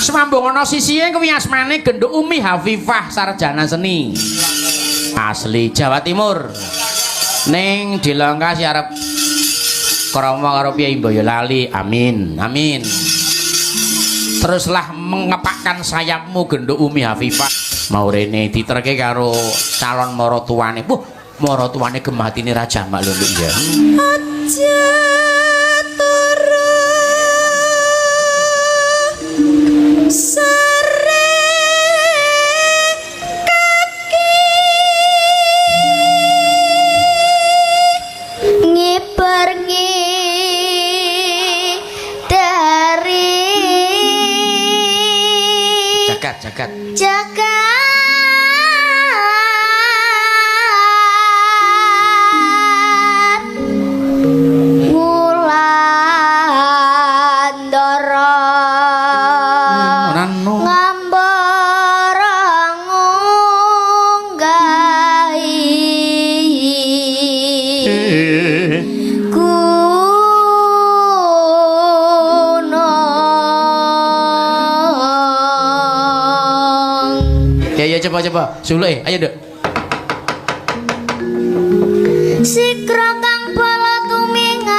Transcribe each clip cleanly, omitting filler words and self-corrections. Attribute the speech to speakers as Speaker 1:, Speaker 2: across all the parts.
Speaker 1: Semambung ana sisihe kuwi asmane Genduk Umi Hafifah sarjana seni. Asli Jawa Timur. Ning dilengkasi arep krama karo Piye Boyolali. Amin. Amin. Teruslah mengepakkan sayapmu Genduk Umi Hafifah. Mau rene diterke karo calon maratuwane. Puh, maratuwane gematine Raja Mak lho ya.
Speaker 2: Aja sare kaki ngibar dari
Speaker 1: Jagat. Coba suluk ayo Dek.
Speaker 2: Sikra kang bala tumingal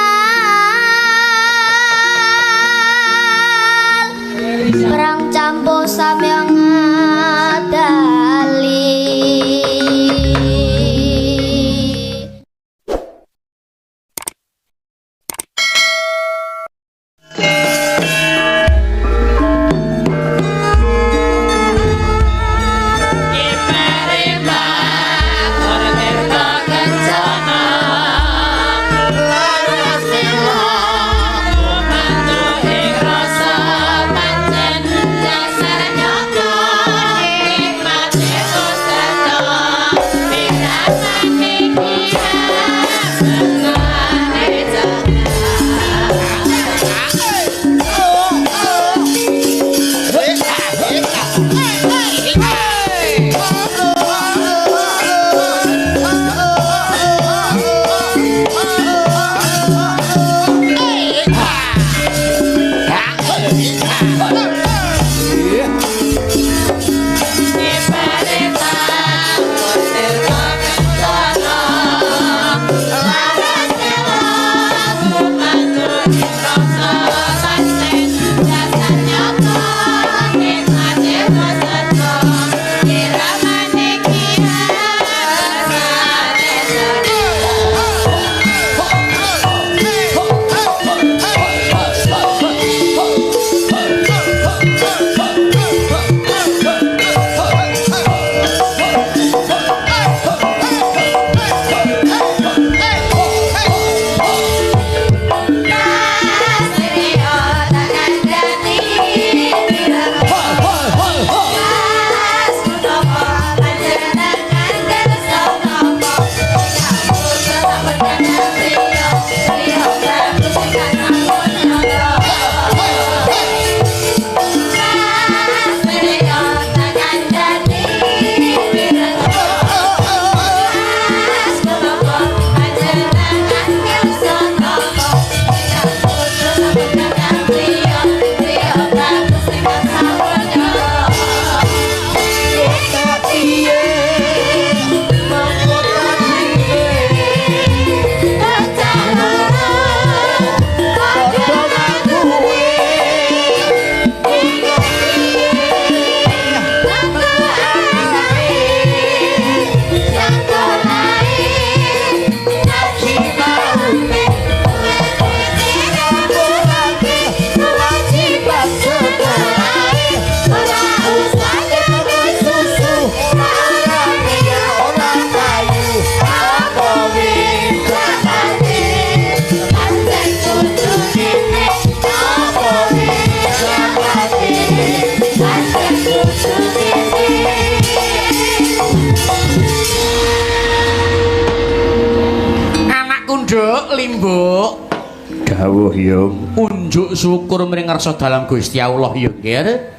Speaker 2: perang campo samyang ngadali.
Speaker 1: Limbuk
Speaker 3: dawuh ya
Speaker 1: unjuk syukur mring ngarsa dalam Gusti Allah ya nggih.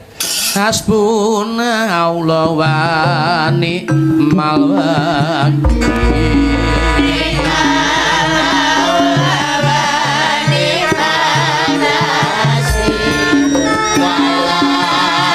Speaker 1: Hasbunallahu wa ni'mal wakil.
Speaker 2: Wala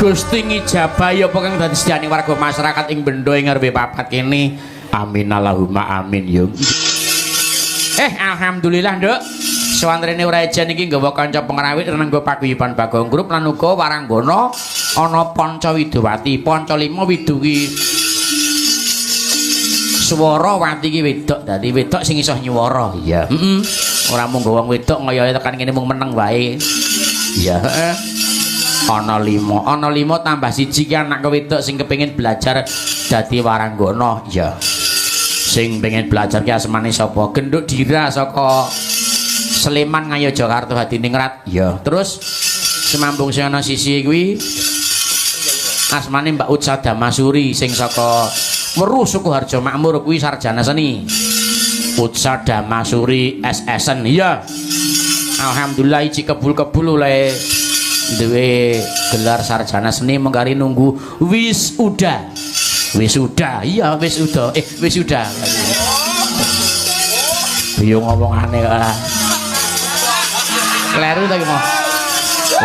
Speaker 1: Gusti ngijabah ya apa kang dadi sedyaning warga masyarakat ing benda ing ngarepe papat kene. Amin Allahumma amin yo. Alhamdulillah, Nduk. Sawantrene Urajan iki nggawa kanca pengrawit nenggo paguyuban Bagong Grup lan uga waranggana ana Panca Widowati, Panca Lima Widuki. Swara Wati iki wedok, dadi wedok sing iso nyuwara. Iya, ora mung wong wedok ngoyoe tekan kene mung meneng wae. Iya, ana 5 tambah 1 ki anak wedok sing kepengin belajar dadi waranggana. Iya. Sing pengen belajar ki asmane sapa? Genduk Dira saka Sleman Ngayo Jakarta Hadiningrat. Ya, terus semambung sing ana sisi kuwi asmane Mbak Utsa Damasuri sing saka Weruh Sukoharjo Makmur kuwi sarjana seni. Utsa Damasuri SSN. Iya. Alhamdulillah iki kebul-kebul oleh duwe gelar sarjana seni mengkari nunggu wisuda. Wisuda, iya wisuda. Wisuda. Yo ngomongane kok. Kleru ta iki mau.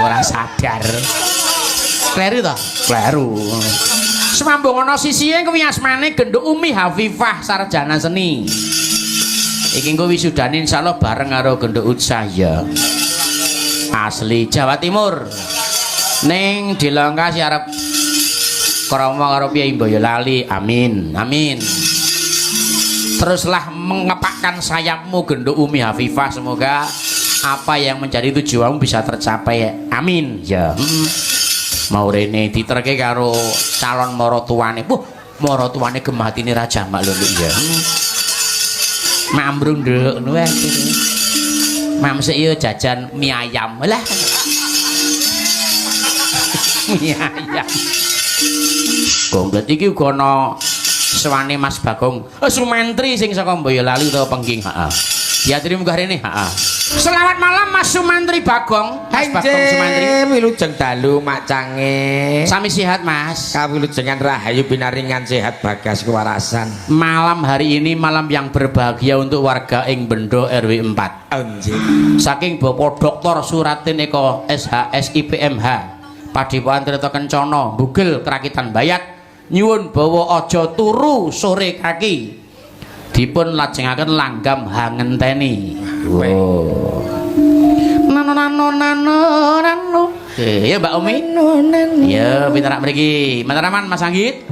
Speaker 1: Ora sadar. Kleru ta? Kleru. Semambung ana sisihe kuwi asmane Genduk Umi Hafifah sarjana seni. Iki engko wisudane insyaallah bareng karo Genduk Utsah ya. Asli Jawa Timur. Ning dilengkasi arep krama karo Kyai Boyolali. Amin. Amin. Teruslah mengepakkan sayapmu Genduk Umi Hafifah, semoga apa yang menjadi tujuanmu bisa tercapai. Amin. Ya. Mau rene diterke karo calon maratuwane. Maratuwane gematine Raja Mak lho ya. Mambrung nduk ngono wae. Mamsek yo jajan mie ayam. Lah. Mie ayam. Komplit iki uga ana sewane Mas Bagong Sumantri sing saka Boyolali utawa Pengging. Heeh. Diaturi munggah rene. Heeh. Selamat malam Mas Sumantri Bagong. Mas Bagong Sumantri.
Speaker 3: Wilujeng dalu Mak Cange.
Speaker 1: Sami sehat Mas.
Speaker 3: Kawilujengan rahayu pinaringan sehat bagas kewarasan.
Speaker 1: Malam hari ini malam yang berbahagia untuk warga ing Bendo RW 4. Saking Bapak Dr. Suratin Eko SHS IPMH. Padipokan Tirta Kencana, Bugel Kerakitan Bayat, nyuwun bawa aja turu sore kaki. Dipun lajengaken langgam hangenteni. Oh. Nano. Ya Mbak Umi. Ya, pinterak mriki. Mataraman Mas Anggit.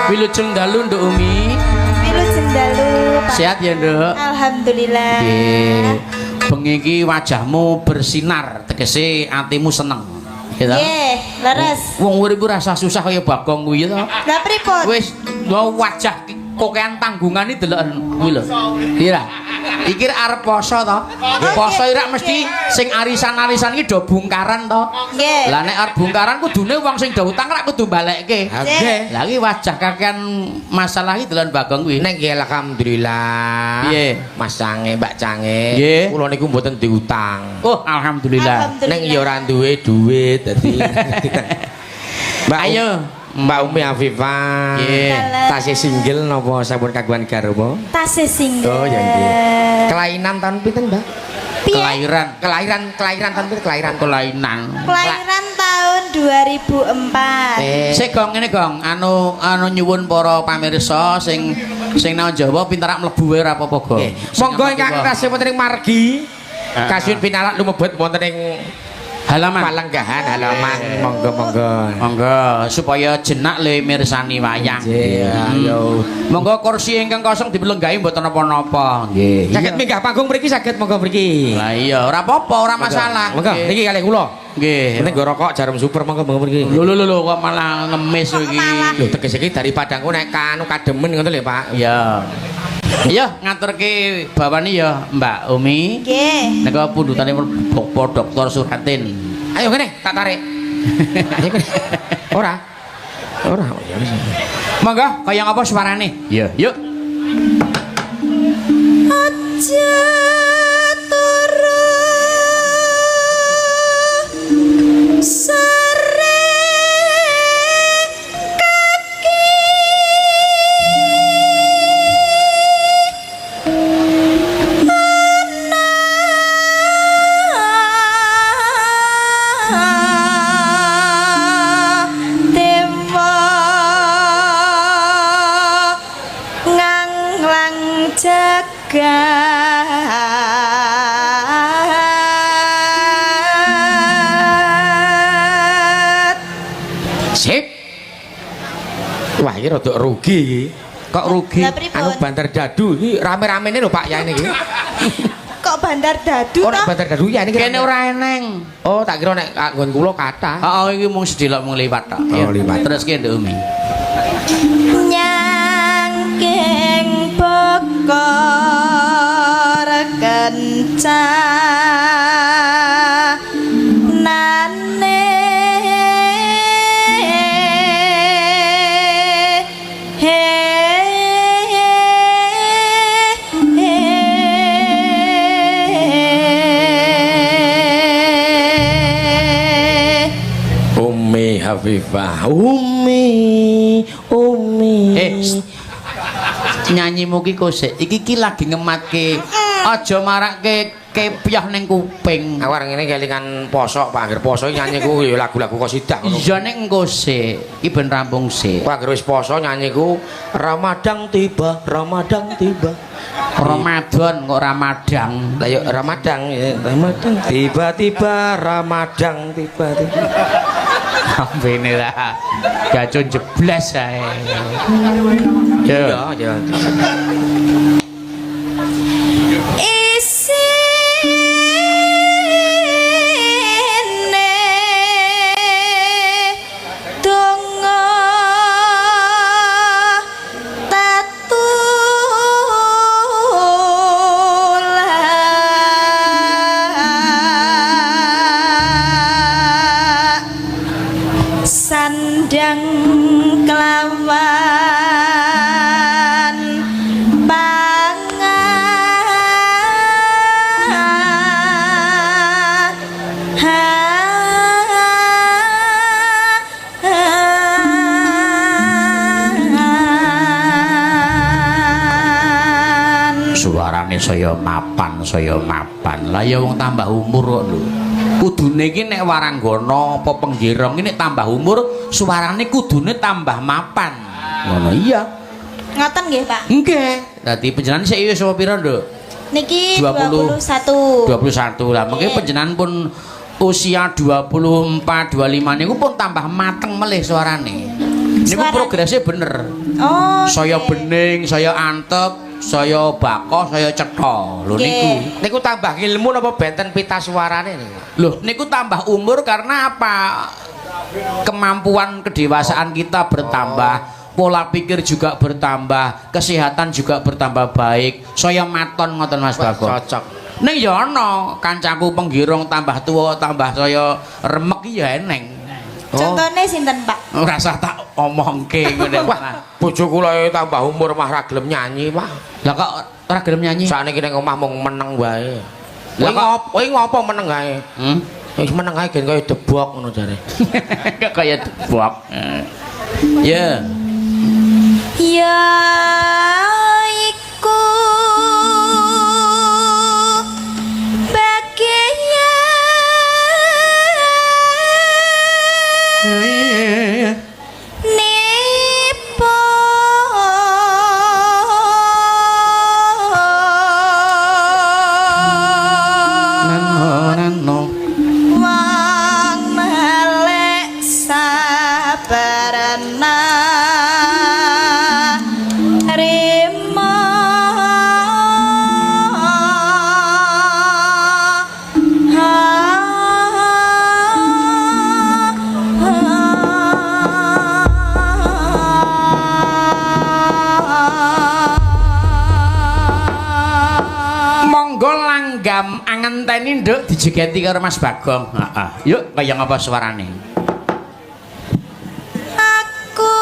Speaker 1: Wilujeng dalu Nduk Umi.
Speaker 4: Wilujeng dalu Pak.
Speaker 1: Sehat ya Nduk?
Speaker 4: Alhamdulillah.
Speaker 1: Nggih. Bengi iki wajahmu bersinar, tegese atimu seneng. Ya ta?
Speaker 4: Nggih, leres.
Speaker 1: Wong urip rasa susah kaya Bagong kuwi ta.
Speaker 4: Lah pripun?
Speaker 1: Wis wajah kokean tanggungan iki deloken kuwi lho. Iya. Iki arep poso to. Poso ira mesti sing arisan-arisan iki do bungkaran to.
Speaker 4: Nggih.
Speaker 1: Lah nek arep bungkaran kudune wong sing do utang rak kudu balekke.
Speaker 3: Nggih.
Speaker 1: Lah iki wajah kakean masalah iki deloken Bagong kuwi.
Speaker 3: Nek nggih alhamdulillah.
Speaker 1: Piye?
Speaker 3: Mas Cange, Mbak Cange.
Speaker 1: Nggih.
Speaker 3: Kula niku mboten diutang.
Speaker 1: Oh, alhamdulillah.
Speaker 3: Nek ya ora duwe duit dadi. Mbak
Speaker 1: Ayo.
Speaker 3: Mbak Umi Afifah.
Speaker 1: Nggih.
Speaker 3: Tasih single napa sampun kagungan garwa?
Speaker 4: Tasih single.
Speaker 3: Oh ya nggih. Kelainan tahun pinten, Mbak?
Speaker 1: Kelahiran
Speaker 3: Kelahiran tahun pinten kelairan?
Speaker 4: Kelahiran tahun 2004.
Speaker 1: Sik Gong ngene Gong, anu nyuwun para pamirsa sing nang Jawa pinterak mlebu wae ora apa-apa Gong.
Speaker 3: Monggo ingkang tasih wonten ing margi. Kasuwun pinarak lumebet wonten ing
Speaker 1: halaman
Speaker 3: palenggahan halaman
Speaker 1: monggo supaya jenak le mirsani wayang.
Speaker 3: Ayo.
Speaker 1: Monggo kursi ingkang kosong dipelenggahi mboten napa-napa. Nggih.
Speaker 3: Saged minggah panggung mriki saged monggo mriki.
Speaker 1: Lah iya ora apa-apa, ora masalah.
Speaker 3: Monggo niki kalih kula.
Speaker 1: Nggih.
Speaker 3: Penting nggo rokok jarum super monggo mriki.
Speaker 1: Lho kok malah ngemis iki.
Speaker 3: Lho tegese iki dari Padangku nek kanu kademen ngoten lho Pak.
Speaker 1: Iya. Iya ngaturke bawani ya Mbak Umi.
Speaker 4: Nggih.
Speaker 1: Nek pundutane Bapak Dr. Suratin.
Speaker 3: Ayo ngene tak tarik. Ora. Ora.
Speaker 1: Monggo kaya apa suarane? Iya, yuk.
Speaker 4: Aja turu sore kaki ana dewa nganglang jagat.
Speaker 1: Sip.
Speaker 3: Wah, iki rada rugi iki.
Speaker 1: Kok rugi?
Speaker 4: Lah pripun?
Speaker 3: Anu Bandar Dadu iki rame-ramene lho Pak Yai niki.
Speaker 4: Kok Bandar Dadu
Speaker 3: Oh, nek
Speaker 4: toh?
Speaker 3: Bandar Dadu ya niki.
Speaker 1: Kene ora eneng.
Speaker 3: Oh, tak kira nek nggon kula kathah.
Speaker 1: Heeh, iki mung sedilok mung liwat tok.
Speaker 3: Oh, liwat.
Speaker 1: Terus ki Nduk Umi.
Speaker 4: Nyangking bokor kencanane
Speaker 3: Umi Hafifah, Umi.
Speaker 1: Nyanyimu ki kosek. Iki lagi ngematke. Aja marake kepyah ning kuping.
Speaker 3: Awar ngene kelingan poso, Pak. Angger poso nyanyiku ya lagu-lagu qasidah ngono.
Speaker 1: Iya nek engko sik. Iki ben rampung sik.
Speaker 3: Pak wis poso nyanyiku Ramadan tiba, Ramadan tiba.
Speaker 1: Ramadan kok Ramadang.
Speaker 3: Lah yo Ramadan ya, Ramadan tiba-tiba Ramadan tiba-tiba.
Speaker 1: Ambene lah. Gacun jeblas ae. Yo.
Speaker 3: Ya.
Speaker 4: isine donga tatulak sandang kelawan pangan.
Speaker 1: Suarane saya mapan. Lah ya wong tambah umur kok lho. Kudune iki nek waranggana apa penggirong iki nek tambah umur suarane kudune tambah mapan. Ngono iya.
Speaker 4: Ngoten nggih, Pak.
Speaker 1: Nggih. Dadi panjenengan sik wis apa pira, Nduk?
Speaker 4: Niki
Speaker 1: 20.
Speaker 4: 21.
Speaker 1: 21 lah. Mengke
Speaker 4: Nggih.
Speaker 1: panjenengan pun usia 24, 25 niku pun tambah mateng melih suarane. Niku
Speaker 4: Suara-
Speaker 1: progresnya bener.
Speaker 4: Oh.
Speaker 1: Saya
Speaker 4: nggih.
Speaker 1: bening, saya antep, saya bako, saya cetha. Lho niku.
Speaker 4: Nggih.
Speaker 3: Niku tambah ilmu napa benten pita suarane niku?
Speaker 1: Loh, niku tambah umur karena apa? Kemampuan kedewasaan kita bertambah, pola pikir juga bertambah, kesehatan juga bertambah baik. Saya maton ngoten Mas Bagong.
Speaker 3: Cocok.
Speaker 1: Ning ya ana kancaku penggirong tambah tua, tambah saya remek iki ya eneng.
Speaker 4: Contone sinten, Pak?
Speaker 1: Ora usah tak omongke ngene.
Speaker 3: Wah, bojo kula tambah umur mah ra gelem nyanyi, Pak.
Speaker 1: Lah kok ora gelem nyanyi?
Speaker 3: Sakniki ning omah mung meneng wae.
Speaker 1: Lah
Speaker 3: Kowe ngopo meneng ae? Wis meneng ae gen kaya debok ngono jare.
Speaker 1: Kaya debok. Ya.
Speaker 4: Ya iku bagian nipo
Speaker 1: Nano.
Speaker 4: wong melek sabarana rimo
Speaker 1: Monggo langgam angenteni nduk dijegeti karo Mas Bagong. Heeh. Yuk kaya ngapa suarane?
Speaker 4: aku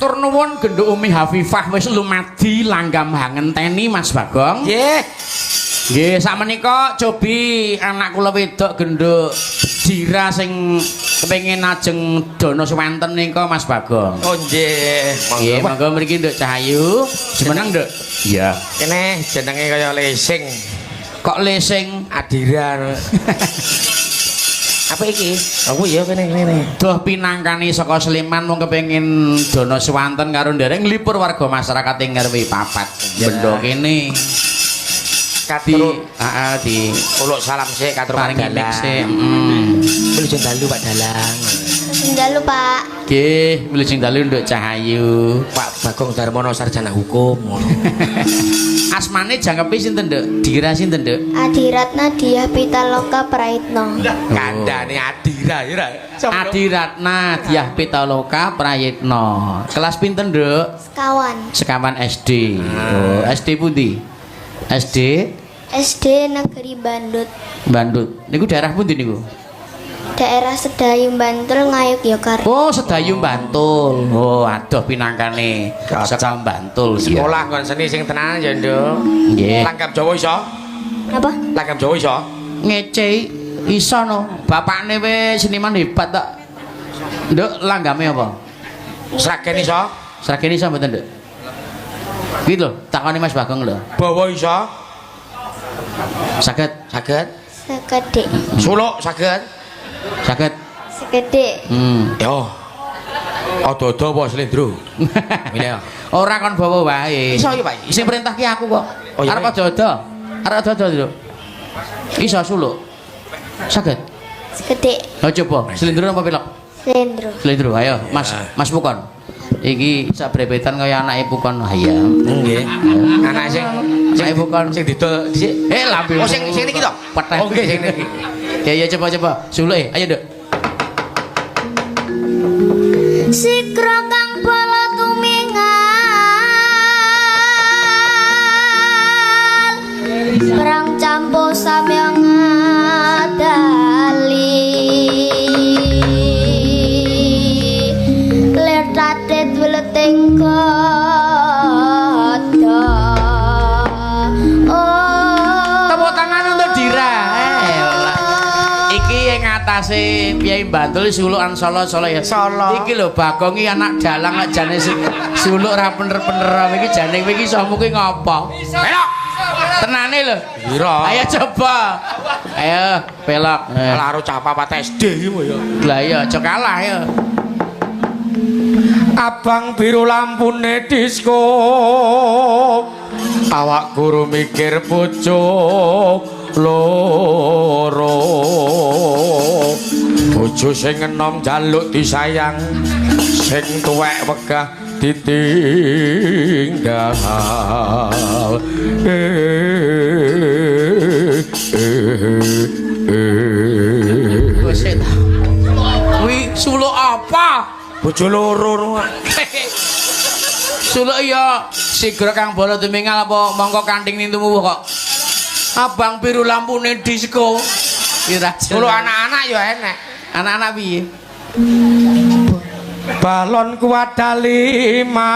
Speaker 1: Matur nuwun Genduk Umi Hafifah wis lumadi langgam hangenteni Mas Bagong.
Speaker 3: Nggih.
Speaker 1: Nggih, sakmenika cobi anak kula wedok Genduk Dira sing kepengin ajeng Dono Swanten nika Mas Bagong.
Speaker 3: Oh nggih.
Speaker 1: Nggih, monggo mriki Nduk Cahayu. Semeneng, Nduk? Iya.
Speaker 3: Kene jenenge kaya lesing.
Speaker 1: Kok lesing
Speaker 3: Adiran. Apa iki? Aku ya kene.
Speaker 1: Duh pinangkani saka Sleman mung kepengin Dono Swanten karo ndereng nglipur warga masyarakat ing RW 4. Benda kene.
Speaker 3: Katur
Speaker 1: Di
Speaker 3: uluk salam sik katur
Speaker 1: paring
Speaker 3: dalang.
Speaker 1: sik.
Speaker 3: Wilujeng dalu Pak Dalang.
Speaker 2: Sendalu Pak.
Speaker 1: Nggih, wilujeng dalu Nduk Cahayu.
Speaker 3: Pak Bagong Darmono sarjana hukum.
Speaker 1: Asmane jangkepe sinten, Nduk? Dira sinten, Nduk?
Speaker 2: Adiratna Diah Pitaloka Praitno.
Speaker 3: Kandhane Adira ya ra.
Speaker 1: Adiratna Diah Pitaloka Prayitno. Kelas pinten, Nduk?
Speaker 2: Sekawan.
Speaker 1: Sekawan SD. Oh, SD pundi? SD
Speaker 2: SD Negeri Bandut.
Speaker 1: Bandut. Niku daerah pundi niku?
Speaker 2: Daerah Sedayung Bantul Ngayogyakarta.
Speaker 1: Oh, Sedayung Bantul. Oh, adoh pinangkane saka Bantul. Iya.
Speaker 3: Sekolah kon seni sing tenan ya, Nduk.
Speaker 1: Nggih.
Speaker 3: Langgam Jawa iso?
Speaker 2: Apa?
Speaker 3: Langgam Jawa iso?
Speaker 1: Ngece iso no. Bapakne wis seniman hebat tok. Nduk, langgame apa?
Speaker 3: Sragen iso?
Speaker 1: Sragen iso mboten, Nduk? Kuwi lho, takoni Mas Bagong lho.
Speaker 3: Bawa iso?
Speaker 1: Saged,
Speaker 3: Saged?
Speaker 2: Sekedhik.
Speaker 3: Suluk saged?
Speaker 1: saged.
Speaker 2: Sekedhik.
Speaker 3: Yo. Odo-odo apa slendro? Milih.
Speaker 1: Ora kon bawa wae.
Speaker 3: Iso ya, Pak?
Speaker 1: Sing perintah ki aku kok.
Speaker 3: Oh, iya,
Speaker 1: Arep odo-odo. Arep odo-odo lho. Iso suluk. Saged.
Speaker 2: Sekedhik.
Speaker 1: Ayo coba, slendro apa pilek?
Speaker 2: Slendro.
Speaker 1: Slendro, ayo Mas, Mas Pukon. Iki sak brebetan kaya anake Pukon. Hayya.
Speaker 3: Nggih. Anak sing
Speaker 1: Anake Pukon.
Speaker 3: sing didol dhisik.
Speaker 1: Lambe.
Speaker 3: Oh sing niki to?
Speaker 1: Peteh.
Speaker 3: Oh nggih sing niki.
Speaker 1: Ya coba. Suluk ayo, Nduk.
Speaker 2: Sikro kang bala tumingal perang campo samyang ngadali letatet weleting kodo
Speaker 1: Tepuk tangan untuk Dira. Iki yang ngatasi Piai Bantul sulukan Solo ya.
Speaker 3: Solo.
Speaker 1: Iki lho Bagong iki anak dalang lek jane suluk ra bener-bener iki jane kowe iki somu ki ngopo? Belok. Tenane lho.
Speaker 3: Pira?
Speaker 1: Ayo coba. Ayo belok.
Speaker 3: Karo cah papat SD iki ya.
Speaker 1: Lah iya aja kalah ya.
Speaker 3: Abang biru lampune disko. Awak guru mikir pucuk loro. Bojo sing enom jaluk disayang, sing tuwek wegah ditinggal.
Speaker 1: Wis ta. Kuwi suluk apa?
Speaker 3: Bojo loro.
Speaker 1: Suluk ya sigra kang bala tumingal apa mongko kanthing nintumu kok. Abang biru lampune disko. Ira
Speaker 3: Suluk anak-anak ya enek.
Speaker 1: anak-anak piye?
Speaker 3: Balon kuat lima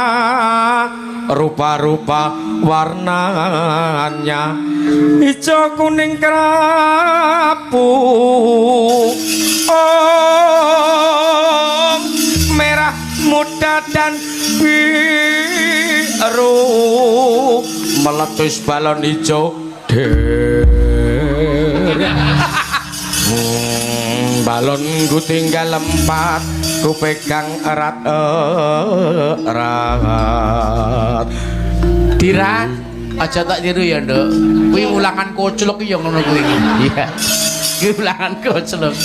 Speaker 3: rupa-rupa warnanya hijau kuning kerapu merah muda dan biru meletus balon hijau balon ku tinggal 4 ku pegang erat.
Speaker 1: Dira, aja tak tiru ya, Nduk. Kuwi ulangan koclok ya ngono kuwi. Iya. Kuwi ulangan koclok.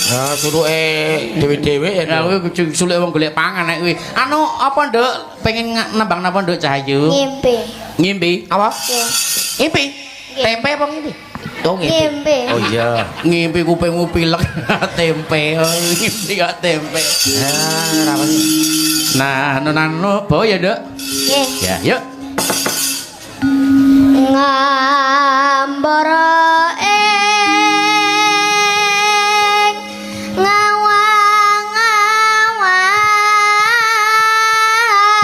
Speaker 3: Nah, suluke dhewe-dhewe ya.
Speaker 1: Nah, kuwi suluk wong golek pangan nek kuwi. Anu apa, Nduk? Pengen nembang napa, Nduk Cahayu?
Speaker 2: ngimpi.
Speaker 1: Ngimpi.
Speaker 3: Apa?
Speaker 2: Nggih.
Speaker 3: Ngimpi? Tempe apa ngimpi? Oh,
Speaker 2: Ngimpi.
Speaker 3: Oh iya.
Speaker 1: Ngimpi kupingmu pilek tempe. Oh, ngimpi kok tempe.
Speaker 3: Nah, apa sih?
Speaker 1: Nah, nanu bawa ya, Nduk.
Speaker 2: Nggih.
Speaker 1: Ya, yuk.
Speaker 2: Ngambara ngawang-awang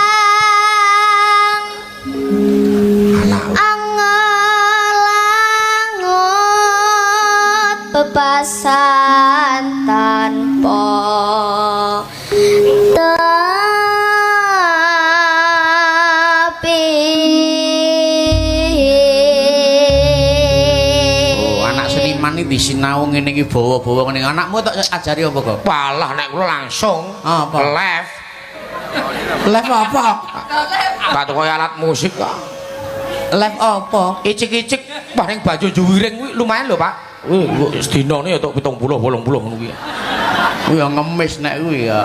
Speaker 2: kekerasan tanpa tapi
Speaker 1: anak seniman iki disinau ngene iki bawa-bawa ngene. Anakmu tak ajari apa kok?
Speaker 3: Walah nek kula langsung
Speaker 1: Apa?
Speaker 3: live.
Speaker 1: Live apa?
Speaker 3: Tak koyo alat musik kok.
Speaker 1: Live apa?
Speaker 3: Icik-icik paling baju juwiring kuwi lumayan lho, Pak. Sedinane ya tok 70 80 ngono kuwi.
Speaker 1: Ya ngemis nek kuwi ya.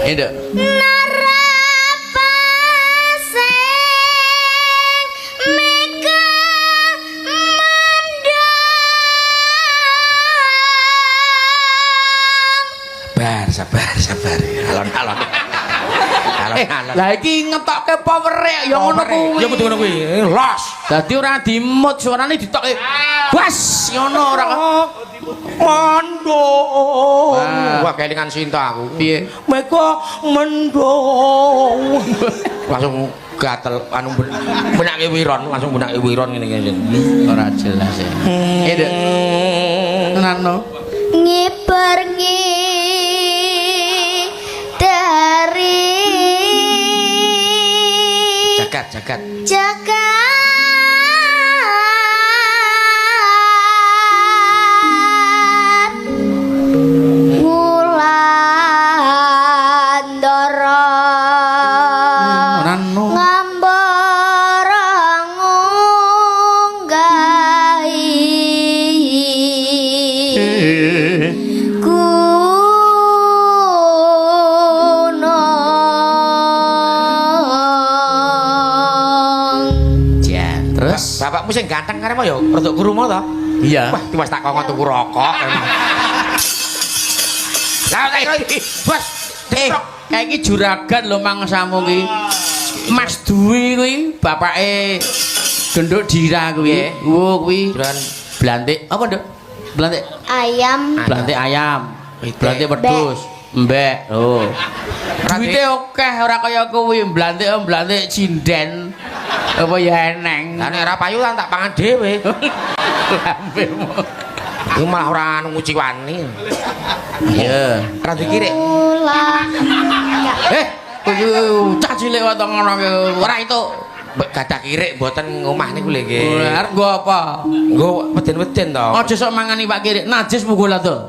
Speaker 1: Nduk.
Speaker 3: Sabar. Alon-alon.
Speaker 1: Lah iki ngetokke power ya ngono kuwi.
Speaker 3: Ya kudu ngono kuwi. Los.
Speaker 1: Dadi ora dimut suarane ditokke. Bas ngono ora.
Speaker 3: Mendung. Wah kelingan Sinta aku.
Speaker 1: Piye?
Speaker 3: Meko mendung. Langsung gatel anu benake wiron, langsung benake wiron ngene-ngene.
Speaker 1: Ora jelas ya. Nduk. Nano.
Speaker 2: ngibergi dari
Speaker 3: Jagat.
Speaker 2: jagat Wulandara
Speaker 1: Nano.
Speaker 2: ngambara ngunggahi gunung
Speaker 1: Terus
Speaker 3: Bapakmu sing ganteng karep ya rada krungu to?
Speaker 1: iya.
Speaker 3: Wah, tiwas tak kongkon tuku rokok. Lah iki, Bos.
Speaker 1: Kayak iki juragan lho mangsamu ki. Mas Dwi kuwi bapake Genduk Dira kuwi. Wo kuwi
Speaker 3: Juragan
Speaker 1: blantik apa, Nduk? Blantik.
Speaker 2: ayam
Speaker 1: Blantik ayam.
Speaker 3: Pitik.
Speaker 1: Blantik wedhus. Mbek. Oh. Duite akeh ora kaya kuwi blantik cinden. Apa ya eneng.
Speaker 3: Lah nek ora payu tak pangan dhewe.
Speaker 1: Lambemu.
Speaker 3: Iku malah ora anu nguci wani.
Speaker 1: Iya.
Speaker 3: Ora dikirik.
Speaker 2: ulah
Speaker 1: Cah cilik wae to ngono ki. Ora itu.
Speaker 3: Mbak gadah kirik mboten ngomah niku lho nggih.
Speaker 1: Arep nggo apa?
Speaker 3: Nggo weden-weden to.
Speaker 1: Aja sok mangan iwak kirik. Najis munggo lah to.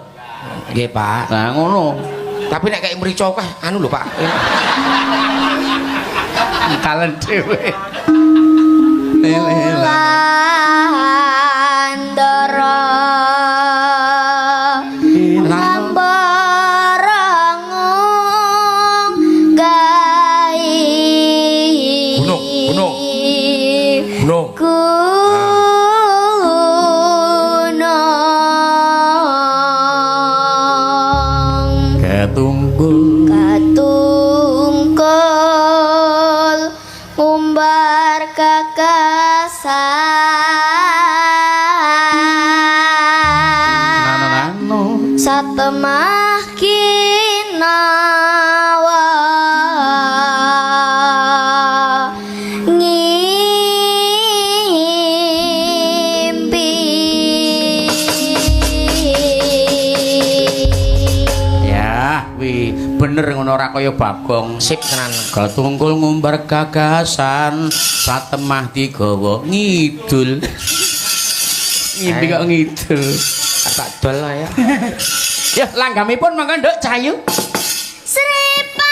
Speaker 3: Nggih, Pak.
Speaker 1: Lah ngono.
Speaker 3: Tapi nek kayak mrica akeh anu lho, Pak.
Speaker 1: Kalen dhewe.
Speaker 2: Wulandara ngambara ngunggahi
Speaker 3: Gunung.
Speaker 2: gunung
Speaker 1: Ketungkul.
Speaker 2: katungkul ngumbar kekasan
Speaker 1: Nano.
Speaker 2: satemah kinawa ngimpi
Speaker 1: Ya, wi bener ngono ora kaya Bagong.
Speaker 3: Sip tenan.
Speaker 1: Ketungkul ngumbar gagasan satemah digawa ngidul. Ngimpi kok ngidul.
Speaker 3: Tak dol ya.
Speaker 1: Ya, langgamipun mangga Nduk Cahayu.
Speaker 2: Sripat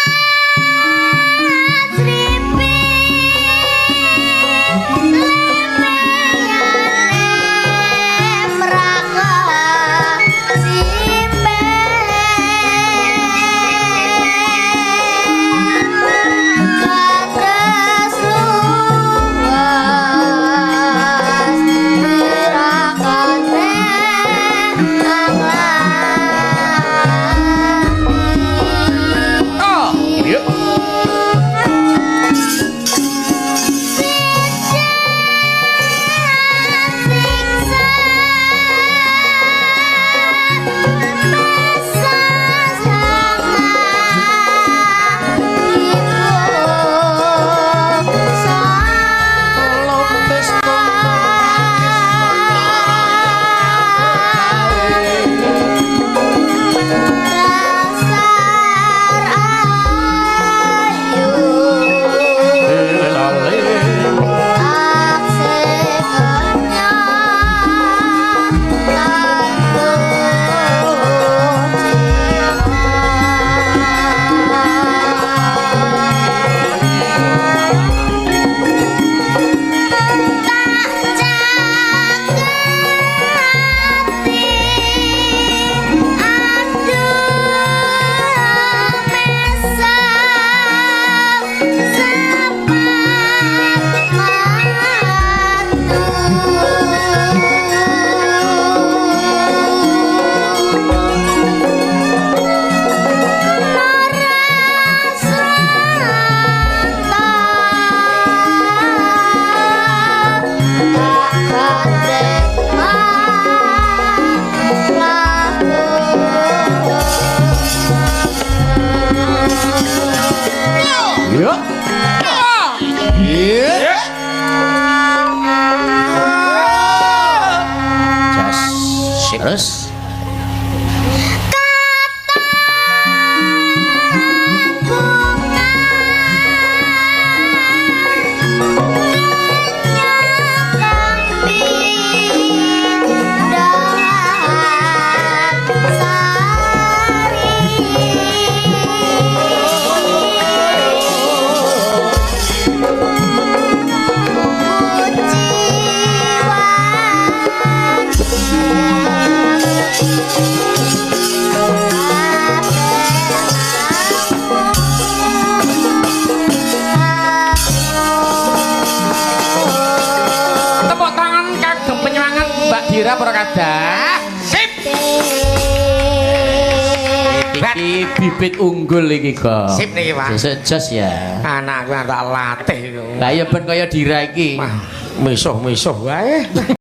Speaker 2: sripi lemeyane mraka simpen katres luas mirakane anglan
Speaker 1: Yuk. Iya. Jas. Terus. Tepuk tangan kagem penyemangat Mbak Dira para kadah. Sip. Iki bibit unggul iki kok.
Speaker 3: Sip niki, Pak.
Speaker 1: Sesuk jos ya.
Speaker 3: Anakku tak latih.
Speaker 1: Lah ya ben kaya Dira iki.
Speaker 3: Wah, misuh-misuh wae.